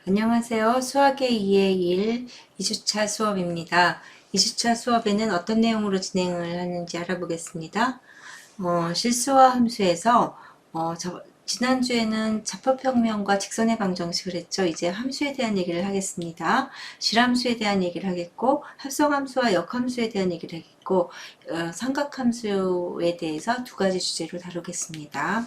안녕하세요. 수학의 2의 1 2주차 수업입니다. 2주차 수업에는 어떤 내용으로 진행을 하는지 알아보겠습니다. 실수와 함수에서 지난주에는 자법혁명과 직선의 방정식을 했죠. 이제 함수에 대한 얘기를 하겠습니다. 실함수에 대한 얘기를 하겠고, 합성함수와 역함수에 대한 얘기를 하겠고, 삼각함수에 대해서 두 가지 주제로 다루겠습니다.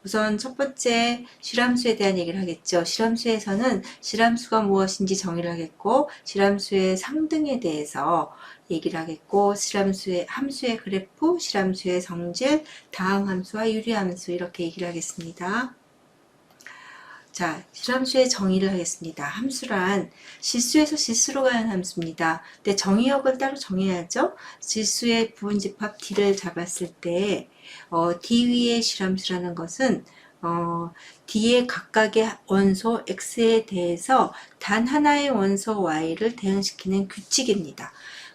우선 첫 번째 실함수에 대한 얘기를 하겠죠. 실함수에서는 실함수가 무엇인지 정의를 하겠고, 실함수의 상등에 대해서 얘기를 하겠고, 실함수의 함수의 그래프, 실함수의 성질, 다항함수와 유리함수 이렇게 얘기를 하겠습니다. 자, 실함수의 정의를 하겠습니다. 함수란 실수에서 실수로 가는 함수입니다. 근데 정의역을 따로 정해야죠. 실수의 부분집합 D를 잡았을 때 D 위의 실함수라는 것은 D의 각각의 원소 X에 대해서 단 하나의 원소 Y를 대응시키는 규칙입니다.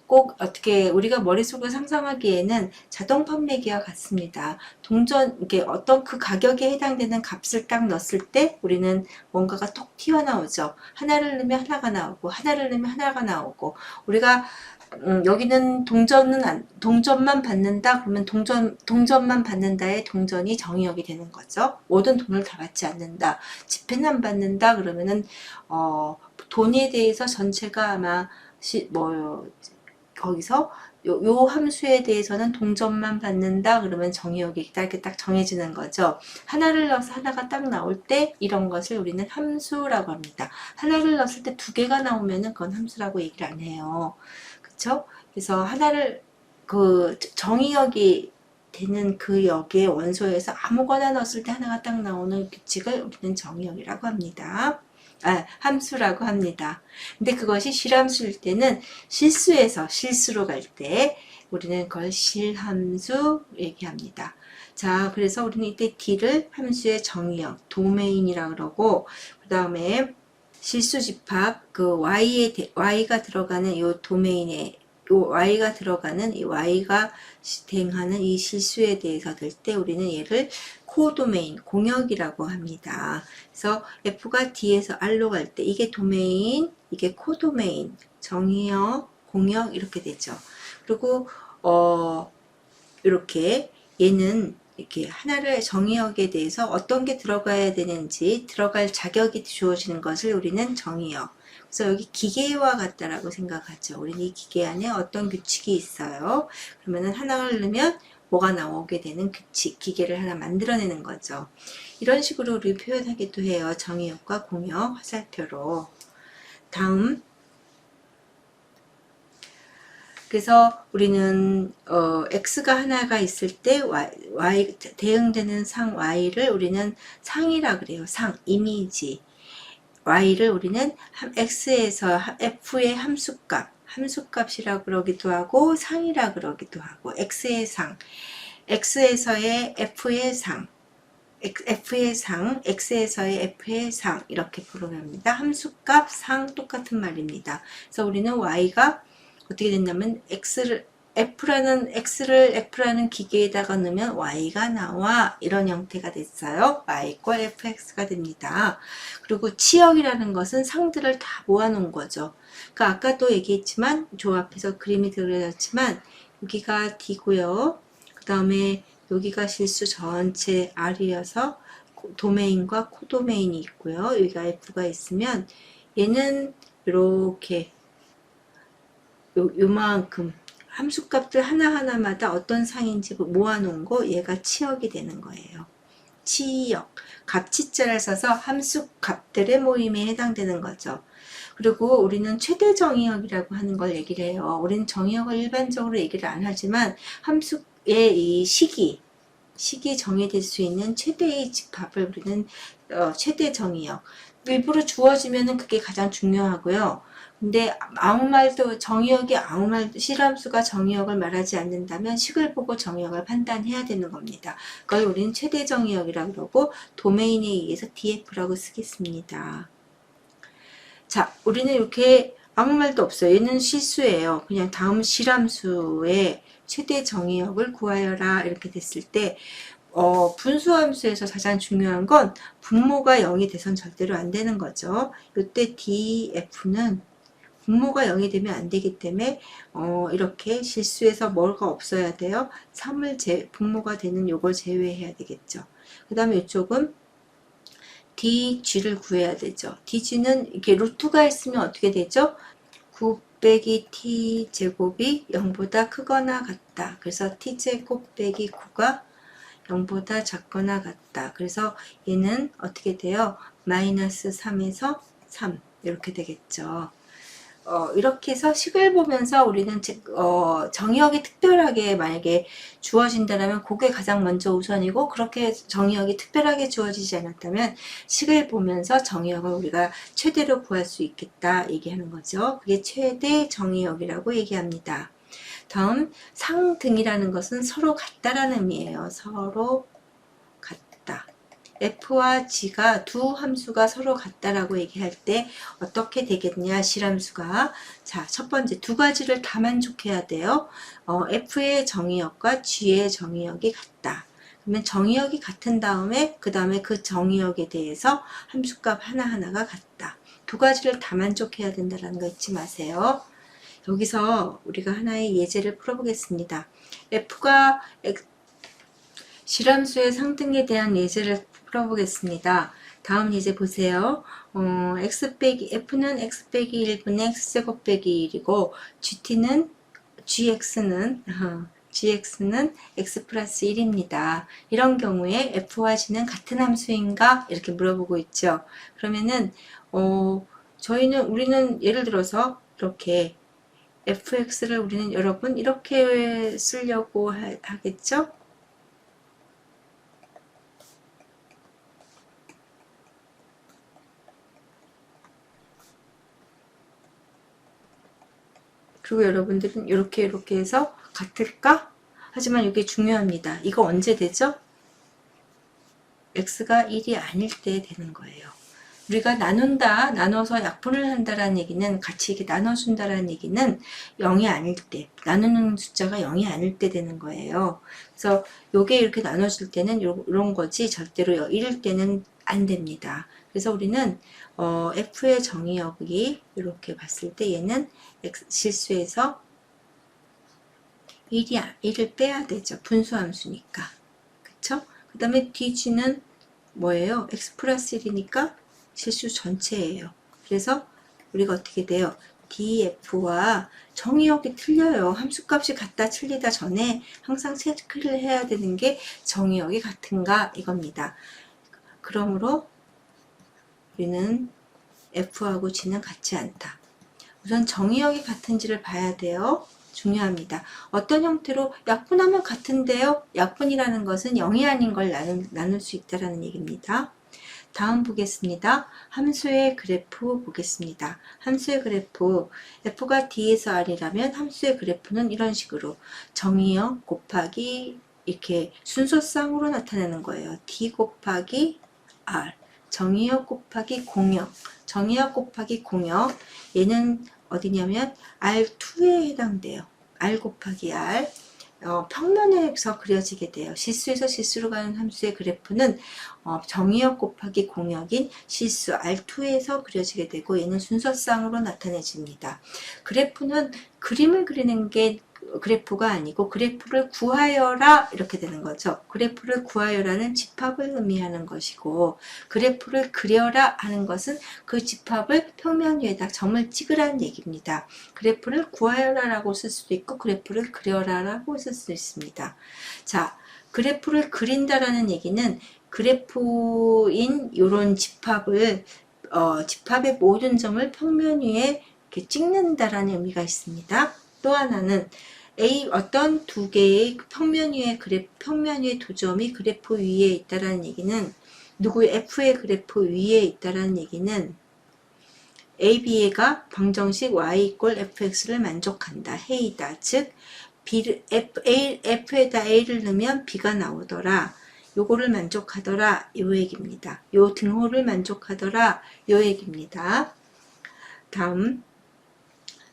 꼭 어떻게 우리가 머릿속으로 상상하기에는 자동 판매기와 같습니다. 이게 어떤 그 가격에 해당되는 값을 딱 넣었을 때 우리는 뭔가가 톡 튀어나오죠. 하나를 넣으면 하나가 나오고, 하나를 넣으면 하나가 나오고, 우리가 여기는 동전만 받는다 그러면 동전만 받는다의 동전이 정의역이 되는 거죠. 모든 돈을 다 받지 않는다. 지폐는 안 받는다 그러면은 돈에 대해서 전체가 아마 거기서 요 함수에 대해서는 동전만 받는다 그러면 정의역이 이렇게 딱 정해지는 거죠. 하나를 넣어서 하나가 딱 나올 때 이런 것을 우리는 함수라고 합니다. 하나를 넣었을 때 두 개가 나오면은 그건 함수라고 얘기를 안 해요. 그쵸? 그래서 하나를 정의역이 되는 그 역의 원소에서 아무거나 넣었을 때 하나가 딱 나오는 규칙을 우리는 정의역이라고 합니다. 함수라고 합니다. 근데 그것이 실함수일 때는 실수에서 실수로 갈 때 우리는 그걸 실함수 얘기합니다. 자, 그래서 우리는 이때 D를 함수의 정의역, 도메인이라고 그러고, 그 다음에 실수집합, Y가 들어가는 이 도메인에 Y가 들어가는 이 Y가 대응하는 이 실수에 대해서 될 때 우리는 얘를 코도메인, 공역이라고 합니다. 그래서 F가 D에서 R로 갈 때 이게 도메인, 이게 코도메인, 정의역, 공역 이렇게 되죠. 그리고 이렇게 얘는 이렇게 하나를 정의역에 대해서 어떤 게 들어가야 되는지 들어갈 자격이 주어지는 것을 우리는 정의역. 그래서 여기 기계와 같다라고 생각하죠. 우리는 이 기계 안에 어떤 규칙이 있어요. 그러면은 하나를 넣으면 뭐가 나오게 되는 규칙, 기계를 하나 만들어내는 거죠. 이런 식으로 우리 표현하기도 해요. 정의역과 공역, 화살표로. 다음. 그래서 우리는 x가 하나가 있을 때 y 대응되는 상 y를 우리는 상이라 그래요. 상, 이미지. y를 우리는 x에서 f의 함수값이라 그러기도 하고 상이라 그러기도 하고 x의 상, x에서의 f의 상, x에서의 f의 상 이렇게 부릅니다. 함수값, 상 똑같은 말입니다. 그래서 우리는 y가 어떻게 된다면 F라는 기계에다가 넣으면 Y가 나와 이런 형태가 됐어요. Y = fx가 됩니다. 그리고 치역이라는 것은 상들을 다 모아놓은 거죠. 그러니까 아까도 얘기했지만 조합해서 그림이 그려졌지만 여기가 D고요. 그 다음에 여기가 실수 전체 R이어서 도메인과 코도메인이 있고요. 여기가 F가 있으면 얘는 이렇게 요만큼 함수값들 하나하나마다 어떤 상인지 모아놓은 거 얘가 치역이 되는 거예요. 치역, 값치자를 써서 함수값들의 모임에 해당되는 거죠. 그리고 우리는 최대 정의역이라고 하는 걸 얘기를 해요. 우리는 정의역을 일반적으로 얘기를 안 하지만 함수의 이 시기 정해질 수 있는 최대의 집합을 우리는 최대 정의역. 일부러 주어지면은 그게 가장 중요하고요. 근데 실함수가 정의역을 말하지 않는다면 식을 보고 정의역을 판단해야 되는 겁니다. 그걸 우리는 최대 정의역이라고 그러고 도메인에 의해서 DF라고 쓰겠습니다. 자, 우리는 이렇게 아무 말도 없어요. 얘는 실수예요. 그냥 다음 실함수의 최대 정의역을 구하여라 이렇게 됐을 때 분수함수에서 가장 중요한 건 분모가 0이 돼선 절대로 안 되는 거죠. 이때 df는 분모가 0이 되면 안 되기 때문에 이렇게 실수해서 뭐가 없어야 돼요? 3을 분모가 되는 요걸 제외해야 되겠죠. 그 다음에 이쪽은 dg를 구해야 되죠. dg는 이렇게 루트가 있으면 어떻게 되죠? 9 빼기 t 제곱이 0보다 크거나 같다. 그래서 t제곱 빼기 9가 0보다 작거나 같다. 그래서 얘는 어떻게 돼요? 마이너스 3에서 3 이렇게 되겠죠. 이렇게 해서 식을 보면서 우리는 정의역이 특별하게 만약에 주어진다면 그게 가장 먼저 우선이고, 그렇게 정의역이 특별하게 주어지지 않았다면 식을 보면서 정의역을 우리가 최대로 구할 수 있겠다 얘기하는 거죠. 그게 최대 정의역이라고 얘기합니다. 다음 상등이라는 것은 서로 같다라는 의미예요. 서로 같다. f와 g가 두 함수가 서로 같다라고 얘기할 때 어떻게 되겠냐, 실함수가. 자, 첫 번째 두 가지를 다 만족해야 돼요. f의 정의역과 g의 정의역이 같다. 그러면 정의역이 같은 다음에 그 다음에 그 정의역에 대해서 함수값 하나하나가 같다. 두 가지를 다 만족해야 된다는 거 잊지 마세요. 여기서 우리가 하나의 예제를 풀어보겠습니다. f가 실함수의 상등에 대한 예제를 풀어보겠습니다. 다음 예제 보세요. f는 x 빼기 1분의 x제곱 빼기 1이고 gx는 x 플러스 1입니다. 이런 경우에 f와 g는 같은 함수인가? 이렇게 물어보고 있죠. 그러면은 우리는 예를 들어서 이렇게 fx를 우리는 여러분 이렇게 쓰려고 하겠죠? 그리고 여러분들은 이렇게 해서 같을까? 하지만 이게 중요합니다. 이거 언제 되죠? x가 1이 아닐 때 되는 거예요. 우리가 나눠서 약분을 한다라는 얘기는, 같이 이렇게 나눠준다라는 얘기는 0이 아닐 때, 나누는 숫자가 0이 아닐 때 되는 거예요. 그래서 요게 이렇게 나눠질 때는 이런 거지, 절대로 1일 때는 안 됩니다. 그래서 우리는 f의 정의역이 이렇게 봤을 때 얘는 실수해서 1을 빼야 되죠. 분수함수니까. 그쵸? 그 다음에 dg는 뭐예요? x 플러스 1이니까 실수 전체예요. 그래서 우리가 어떻게 돼요? df와 정의역이 틀려요. 함수값이 같다 틀리다 전에 항상 체크를 해야 되는 게 정의역이 같은가 이겁니다. 그러므로 우리는 f하고 g는 같지 않다. 우선 정의역이 같은지를 봐야 돼요. 중요합니다. 어떤 형태로 약분하면 같은데요. 약분이라는 것은 0이 아닌 걸 나눌 수 있다는 얘기입니다. 다음 보겠습니다. 함수의 그래프 보겠습니다. 함수의 그래프, f가 d에서 r이라면 함수의 그래프는 이런 식으로 정의역 곱하기 이렇게 순서쌍으로 나타내는 거예요. d 곱하기 r, 정의역 곱하기 공역, 정의역 곱하기 공역. 얘는 어디냐면 R2에 해당돼요. R 곱하기 R. 평면에서 그려지게 돼요. 실수에서 실수로 가는 함수의 그래프는 정의역 곱하기 공역인 실수 R2에서 그려지게 되고, 얘는 순서쌍으로 나타내집니다. 그래프는 그림을 그리는 게 그래프가 아니고 그래프를 구하여라 이렇게 되는 거죠. 그래프를 구하여라는 집합을 의미하는 것이고, 그래프를 그려라 하는 것은 그 집합을 평면 위에다 점을 찍으라는 얘기입니다. 그래프를 구하여라라고 쓸 수도 있고 그래프를 그려라라고 쓸 수 있습니다. 자, 그래프를 그린다라는 얘기는 그래프인 이런 집합을 집합의 모든 점을 평면 위에 이렇게 찍는다라는 의미가 있습니다. 또 하나는 어떤 두 개의 평면 위에 두 점이 그래프 위에 있다라는 얘기는, 누구의 f의 그래프 위에 있다라는 얘기는 AB가 방정식 y = fx를 만족한다, 해이다. 즉 f에다 a를 넣으면 b가 나오더라, 요거를 만족하더라, 요 얘기입니다. 요 등호를 만족하더라, 요 얘기입니다. 다음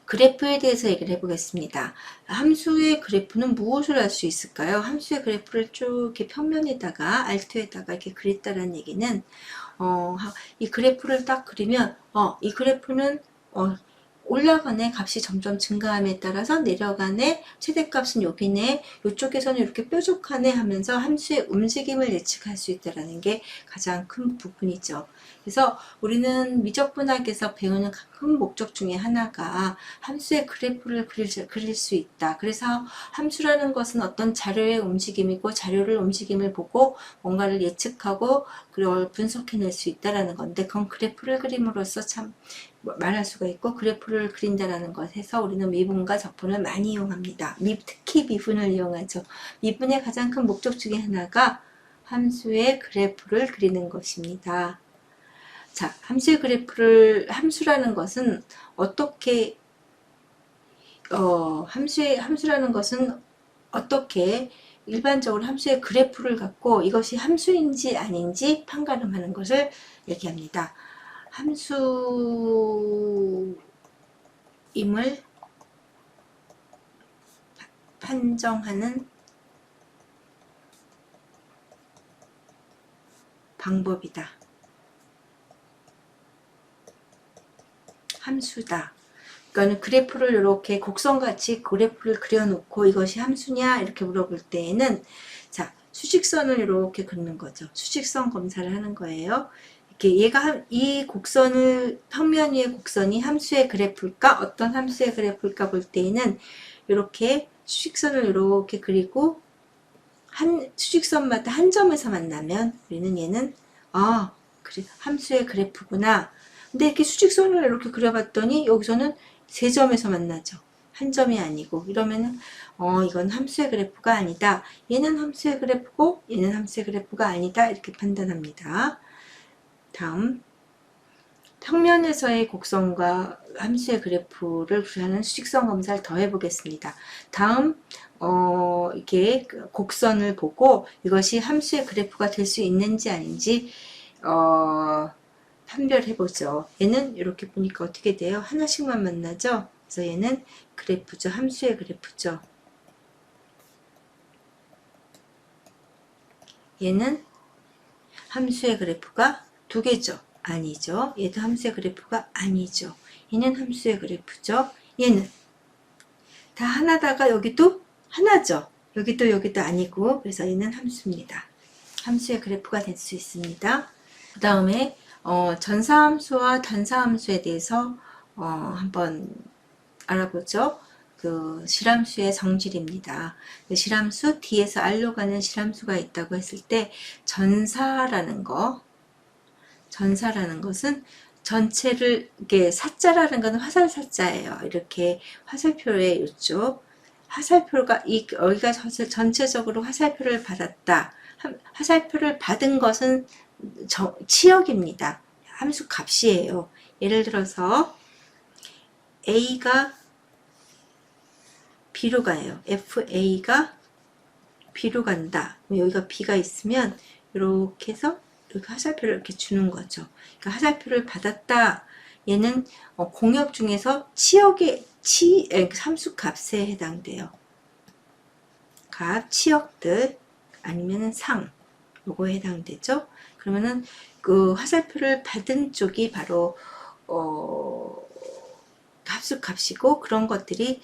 그래프에 대해서 얘기를 해보겠습니다. 함수의 그래프는 무엇을 할 수 있을까요? 함수의 그래프를 쭉 이렇게 평면에다가 알트에다가 이렇게 그렸다는 얘기는 이 그래프를 딱 그리면 이 그래프는 올라가네, 값이 점점 증가함에 따라서 내려가네, 최대값은 여기네, 이쪽에서는 이렇게 뾰족하네 하면서 함수의 움직임을 예측할 수 있다는 게 가장 큰 부분이죠. 그래서 우리는 미적분학에서 배우는 큰 목적 중에 하나가 함수의 그래프를 그릴 수 있다. 그래서 함수라는 것은 어떤 자료의 움직임이고, 자료를 움직임을 보고 뭔가를 예측하고 그걸 분석해낼 수 있다는 건데, 그건 그래프를 그림으로써 참 말할 수가 있고, 그래프를 그린다라는 것에서 우리는 미분과 적분을 많이 이용합니다. 특히 미분을 이용하죠. 미분의 가장 큰 목적 중에 하나가 함수의 그래프를 그리는 것입니다. 자, 함수라는 것은 어떻게 함수라는 것은 어떻게 일반적으로 함수의 그래프를 갖고 이것이 함수인지 아닌지 판가름하는 것을 얘기합니다. 함수임을 판정하는 방법이다. 함수다. 그러니까 그래프를 이렇게 곡선같이 그래프를 그려놓고 이것이 함수냐 이렇게 물어볼 때에는 자, 수직선을 이렇게 긋는 거죠. 수직선 검사를 하는 거예요. 이렇게 이 곡선을 평면 위의 곡선이 함수의 그래프일까 어떤 함수의 그래프일까 볼 때에는 이렇게 수직선을 이렇게 그리고 수직선마다 한 점에서 만나면 우리는 얘는 그래 함수의 그래프구나. 근데 이렇게 수직선을 이렇게 그려봤더니 여기서는 세 점에서 만나죠. 한 점이 아니고 이러면은 이건 함수의 그래프가 아니다. 얘는 함수의 그래프고 얘는 함수의 그래프가 아니다. 이렇게 판단합니다. 다음 평면에서의 곡선과 함수의 그래프를 구하는 수직선 검사를 더 해보겠습니다. 다음 이렇게 곡선을 보고 이것이 함수의 그래프가 될 수 있는지 아닌지 판별해보죠. 얘는 이렇게 보니까 어떻게 돼요? 하나씩만 만나죠? 그래서 얘는 그래프죠. 함수의 그래프죠. 얘는 함수의 그래프가 두 개죠. 아니죠. 얘도 함수의 그래프가 아니죠. 얘는 함수의 그래프죠. 얘는 다 하나다가 여기도 하나죠. 여기도 아니고 그래서 얘는 함수입니다. 함수의 그래프가 될 수 있습니다. 그 다음에 전사함수와 단사함수에 대해서 한번 알아보죠. 그 실함수의 성질입니다. 그 실함수 D에서 R로 가는 실함수가 있다고 했을 때 전사라는 것은 전체를 이게 사자라는 건 화살 사자예요. 이렇게 화살표에 이쪽 화살표가 여기가 전체적으로 화살표를 받았다. 화살표를 받은 것은 치역입니다. 함수 값이에요. 예를 들어서 A가 B로 가요. FA가 B로 간다. 여기가 B가 있으면 이렇게 해서 이렇게 화살표를 이렇게 주는 거죠. 그러니까 화살표를 받았다. 얘는 공역 중에서 치역의 함수 값에 해당돼요. 값, 치역들 아니면은 상 요거에 해당되죠. 그러면은 그 화살표를 받은 쪽이 바로 합수 값이고 그런 것들이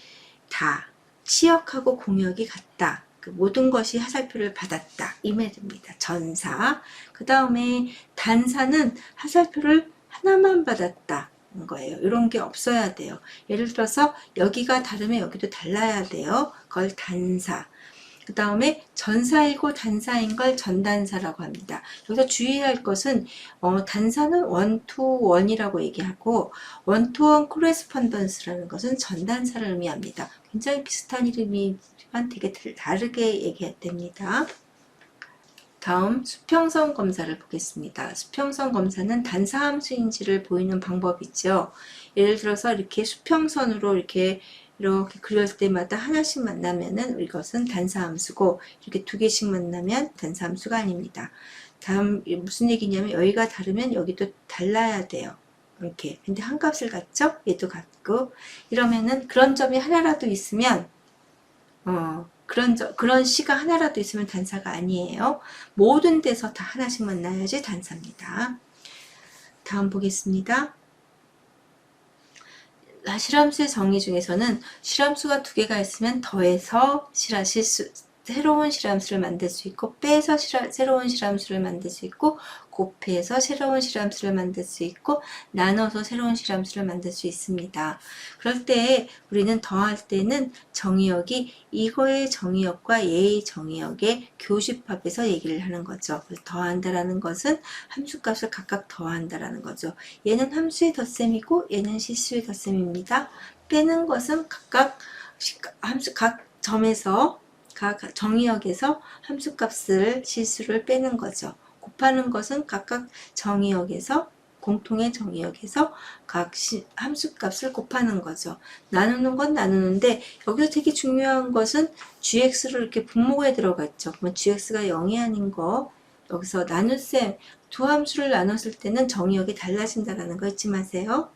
다 치역하고 공역이 같다. 그 모든 것이 화살표를 받았다. 이 말입니다. 전사. 그 다음에 단사는 화살표를 하나만 받았다. 거예요. 이런 게 없어야 돼요. 예를 들어서 여기가 다르면 여기도 달라야 돼요. 그걸 단사. 그 다음에 전사이고 단사인 걸 전단사라고 합니다. 여기서 주의할 것은 단사는 원투원이라고 얘기하고 원투원 코레스폰던스라는 것은 전단사를 의미합니다. 굉장히 비슷한 이름이지만 되게 다르게 얘기됩니다. 다음 수평선 검사를 보겠습니다. 수평선 검사는 단사함수인지를 보이는 방법이죠. 예를 들어서 이렇게 수평선으로 이렇게 그렸을 때마다 하나씩 만나면은 이것은 단사함수고 이렇게 두 개씩 만나면 단사함수가 아닙니다. 다음 무슨 얘기냐면 여기가 다르면 여기도 달라야 돼요. 이렇게. 근데 한 값을 갖죠? 얘도 같고. 이러면은 그런 점이 하나라도 있으면 그런 시가 하나라도 있으면 단사가 아니에요. 모든 데서 다 하나씩만 나야지 단사입니다. 다음 보겠습니다. 실함수의 정의 중에서는 실함수가 두 개가 있으면 더해서 새로운 실함수를 만들 수 있고, 빼서 새로운 실함수를 만들 수 있고, 곱해서 새로운 실함수를 만들 수 있고, 나눠서 새로운 실함수를 만들 수 있습니다. 그럴 때 우리는 더할 때는 정의역이 이거의 정의역과 얘의 정의역의 교집합에서 얘기를 하는 거죠. 더한다라는 것은 함수값을 각각 더한다라는 거죠. 얘는 함수의 덧셈이고 얘는 실수의 덧셈입니다. 빼는 것은 각각 각 점에서 각 정의역에서 함수값을 실수를 빼는 거죠. 곱하는 것은 각각 정의역에서 공통의 정의역에서 각 함수값을 곱하는 거죠. 나누는 건 나누는데 여기서 되게 중요한 것은 gx를 이렇게 분모에 들어갔죠. 그러면 gx가 0이 아닌 거 여기서 나눗셈 두 함수를 나눴을 때는 정의역이 달라진다는 거 잊지 마세요.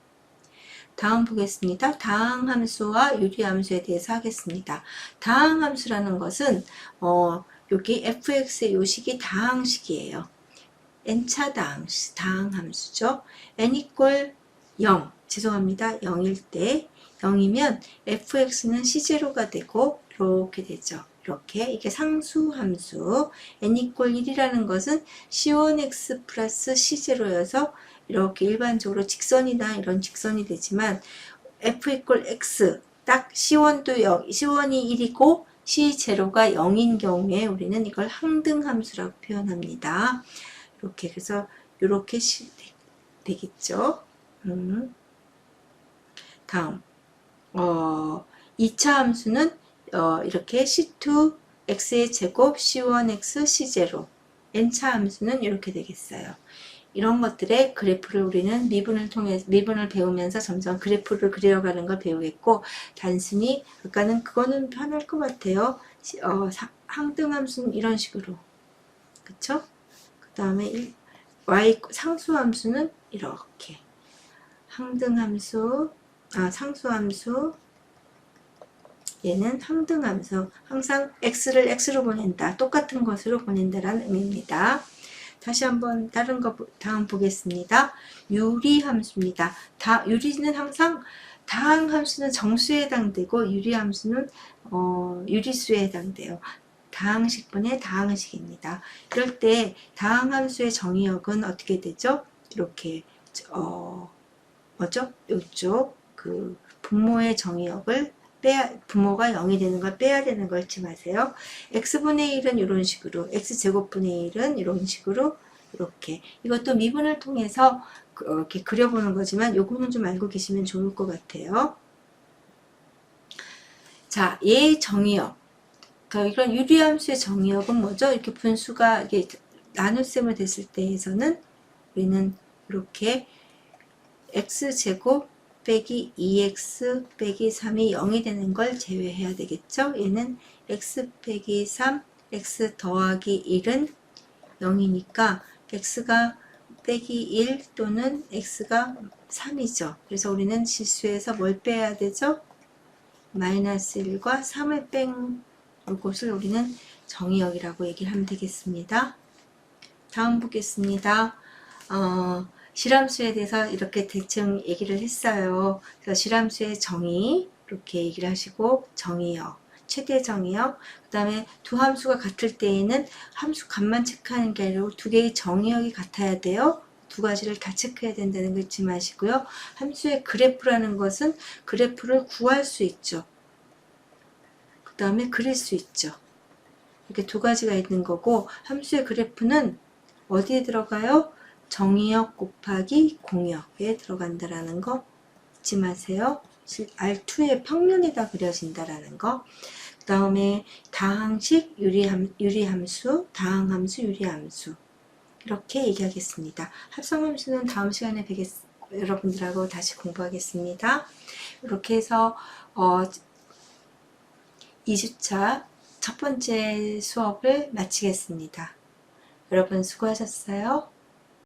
다음 보겠습니다. 다항함수와 유리함수에 대해서 하겠습니다. 다항함수라는 것은 여기 fx의 요식이 다항식이에요. n차 다항함수죠. n equal 0, 죄송합니다. 0일 때 0이면 fx는 c0가 되고 이렇게 되죠. 이렇게 이게 상수함수 n equal 1이라는 것은 c1x 플러스 c0여서 이렇게 일반적으로 직선이나 이런 직선이 되지만 f equal x 딱 c1도 0, c1이 1이고 c0가 0인 경우에 우리는 이걸 항등함수라고 표현합니다. 이렇게 그래서 이렇게 되겠죠. 다음 2차 함수는 이렇게 c2 x의 제곱 c1x c0 n차 함수는 이렇게 되겠어요. 이런 것들의 그래프를 우리는 미분을 배우면서 점점 그래프를 그려가는 걸 배우겠고, 단순히 아까는 그거는 편할 것 같아요. 항등함수는 이런 식으로, 그쵸? 그 다음에 상수함수는 이렇게 상수함수 얘는 항등함수, 항상 x를 x로 보낸다, 똑같은 것으로 보낸다라는 의미입니다. 다시 한번 다음 보겠습니다. 유리함수입니다. 유리는 항상 다항함수는 정수에 해당되고 유리함수는 유리수에 해당돼요. 다항식분의 다항식입니다. 이럴 때 다항함수의 정의역은 어떻게 되죠? 이렇게 뭐죠? 이쪽 그 분모의 정의역을 분모가 0이 되는 걸 빼야 되는 걸 잊지 마세요. x분의 1은 이런 식으로, x제곱분의 1은 이런 식으로, 이렇게. 이것도 미분을 통해서 이렇게 그려보는 거지만 요거는 좀 알고 계시면 좋을 것 같아요. 자, 얘의 정의역. 이런 유리함수의 정의역은 뭐죠? 이렇게 분수가 이게 나눗셈을 됐을 때에서는 우리는 이렇게 x제곱 빼기 2x 빼기 3이 0이 되는 걸 제외해야 되겠죠? 얘는 x 빼기 3, x 더하기 1은 0이니까 x가 빼기 1 또는 x가 3이죠. 그래서 우리는 실수에서 뭘 빼야 되죠? 마이너스 1과 3을 뺀 이것을 우리는 정의역이라고 얘기를 하면 되겠습니다. 다음 보겠습니다. 실함수에 대해서 이렇게 대충 얘기를 했어요. 그래서 실함수의 정의 이렇게 얘기를 하시고 정의역, 최대 정의역, 그 다음에 두 함수가 같을 때에는 함수 값만 체크하는 게 아니라 두 개의 정의역이 같아야 돼요. 두 가지를 다 체크해야 된다는 거 잊지 마시고요. 함수의 그래프라는 것은 그래프를 구할 수 있죠. 그 다음에 그릴 수 있죠. 이렇게 두 가지가 있는 거고, 함수의 그래프는 어디에 들어가요? 정의역 곱하기 공역에 들어간다라는 거 잊지 마세요. R2의 평면에다 그려진다라는 거. 그 다음에 다항식 유리함수, 다항함수, 유리함수 이렇게 얘기하겠습니다. 합성함수는 다음 시간에 여러분들하고 다시 공부하겠습니다. 이렇게 해서 2주차 첫 번째 수업을 마치겠습니다. 여러분 수고하셨어요.